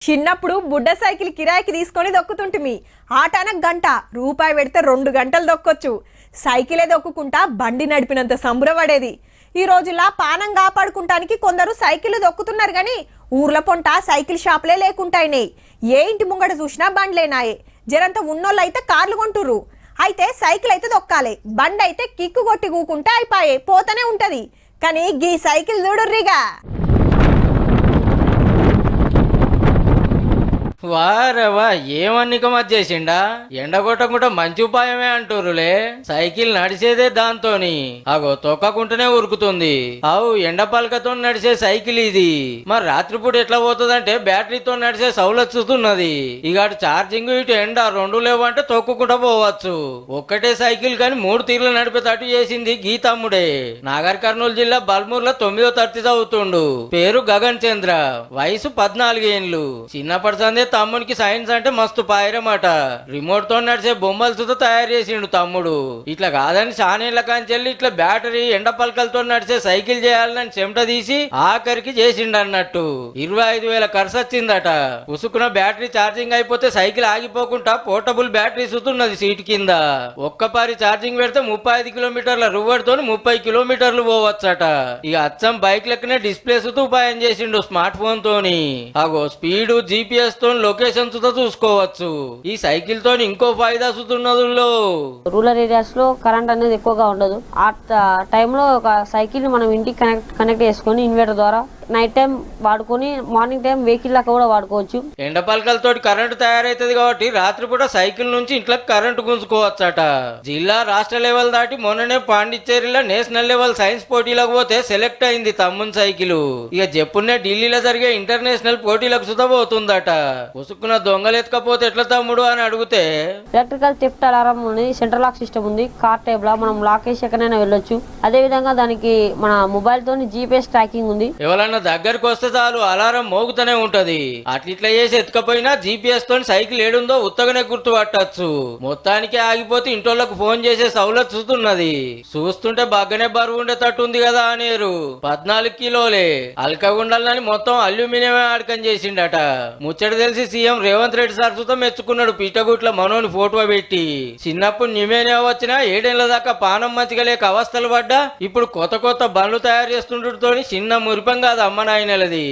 చిన్నప్పుడు బుడ్డ సైకిల్ కిరాయికి తీసుకొని దొక్కుతుంటిమి. ఆటానకు గంట రూపాయి పెడితే 2 గంటలు దొక్కొచ్చు. సైకిలే దొక్కుకుంటా బండి నడిపినంత సంబరపడేది. ఈ రోజుల్లో పానం కాపాడుకుంటానికి కొందరు సైకిల్ దొక్కుతున్నారు కానీ ఊర్ల పొంట సైకిల్ షాపులే లేకుంటాయినాయి. ఏ ఇంటి ముంగట చూసినా బండ్లేనాయే. జరంత ఉన్నోళ్ళు అయితే కార్లు కొంటుర్రు. అయితే సైకిల్ అయితే దొక్కాలి, బండి అయితే కిక్కు కొట్టి కూకుంటే అయిపోయే పోతనే ఉంటది. కానీ గీ సైకిల్ చూడుర్రిగా. వారవా ఏమన్నికమత్ చేసిండా? ఎండగొట్టకుండా మంచి ఉపాయమే అంటురులే. సైకిల్ నడిచేదే దాంతోని, అగో తొక్కకుంటూనే ఉరుకుతుంది. అవు ఎండ పలకతో నడిచే సైకిల్ ఇది. మరి రాత్రిపూట ఎట్లా పోతుందంటే బ్యాటరీతో నడిచే సౌలతున్నది. ఇక అటు ఛార్జింగ్ ఇటు ఎండ రెండు లేవంటే తొక్కుకుంటా పోవచ్చు. ఒక్కటే సైకిల్ కానీ 3 తీర్లు నడిపేటట్టు చేసింది గీతమ్ముడే. నాగర్ కర్నూలు జిల్లా బల్మూర్లో 9వ తరగతి చదువుతుండు. పేరు గగన్ చంద్ర, వయసు 14 ఏండ్లు. చిన్నప్పటి సందే తమ్మునికి సైన్స్ అంటే మస్తు పాయరమాట. రిమోట్ తో నడిచే బొమ్మలు సుత తయారు చేసిండు తమ్ముడు. ఇట్లా కాదని సానేళ్ల కాంచెల్లి ఇట్లా బ్యాటరీ ఎండ పలకలతో నడిచే సైకిల్ చేయాలని చెమట తీసి ఆఖరికి చేసిండు అన్నట్టు. 25,000 ఖర్చు వచ్చిందట. ఉసుకున్న బ్యాటరీ ఛార్జింగ్ అయిపోతే సైకిల్ ఆగిపోకుండా పోర్టబుల్ బ్యాటరీ సుతున్నది సీట్ కింద. ఒక్కపారి ఛార్జింగ్ పెడితే 35 కిలోమీటర్ల రువ్వడితో 30 కిలోమీటర్లు పోవచ్చట. ఇక అచ్చం బైక్ లెక్కనే డిస్ప్లే సుతూ ఉపాయం చేసిండు స్మార్ట్ ఫోన్ తోని. అగో స్పీడ్ జీపీఎస్ తో లొకేషన్ సుతా చూసుకోవచ్చు. ఈ సైకిల్ తో ఇంకో ఫాయిదా సుతున్నదుల్లో. రూరల్ ఏరియాస్ లో కరెంట్ అనేది ఎక్కువగా ఉండదు. ఆ టైంలో ఒక సైకిల్ ని మనం ఇంటికి కనెక్ట్ చేసుకొని ఇన్వర్టర్ ద్వారా నైట్ టైం వాడుకొని మార్నింగ్ టైం వెహికల్ లాగా కూడా వాడుకోవచ్చు. ఎండ పలకలతో కరెంటు తయారైతుంది కాబట్టి రాత్రిపూట సైకిల్ నుంచి ఇంట్లోకి కరెంటు గుంజుకోవచ్చట. జిల్లా రాష్ట్ర లెవెల్ దాటి మొన్ననే పాండిచ్చేరిలో నేషనల్ లెవెల్ సైన్స్ పోటీలకు పోతే సెలెక్ట్ అయింది తమ్ముని సైకిల్. ఇక చెప్పున్నే ఢిల్లీలో జరిగే ఇంటర్నేషనల్ పోటీలకు సుతా పోతుందట. ఉసుక్కున్న దొంగలు ఎత్తుకపోతే ఎట్లా తమ్ముడు అని అడిగితే, ఎలక్ట్రికల్ థెఫ్ట్ అలారం ఉంది, సెంట్రల్ లాక్ సిస్టమ్ ఉంది, కార్ టేబుల్ మనం లాక్ వేసి ఎక్కడైనా వెళ్ళొచ్చు. అదే విధంగా దానికి మన మొబైల్ తోని జీపీఎస్ ట్రాకింగ్ ఉంది. ఎవరన్నా దగ్గరకు వస్తే చాలు అలారం మోగుతూనే ఉంటది. అట్లా చేసి ఎత్తుకపోయినా జీపీఎస్ తోని సైకిల్ ఏడుందో ఉత్తగానే గుర్తుపట్టచ్చు. మొత్తానికి ఆగిపోతే ఇంటోళ్లకు ఫోన్ చేసే సౌలత్ చూస్తున్నది. చూస్తుంటే బాగానే బరువు ఉండేటట్టు ఉంది కదా అనేరు. 14 కిలోలే. అల్కగుండాలని మొత్తం అల్యూమినియమే ఆడకం చేసిండట. ముచ్చట తెలిసి సీఎం రేవంత్ రెడ్డి సార్ సుతం మెచ్చుకున్నాడు. పీటగుట్ల మనోని ఫోటో పెట్టి. చిన్నప్పుడు నిమేనియా వచ్చినా 7 ఏళ్ల దాకా పానం మంచిగా లేక అవస్థలు పడ్డా ఇప్పుడు కొత్త కొత్త బండ్లు తయారు చేస్తుండటంతో చిన్న మురిపం కాదు అమ్మ నాయనలది.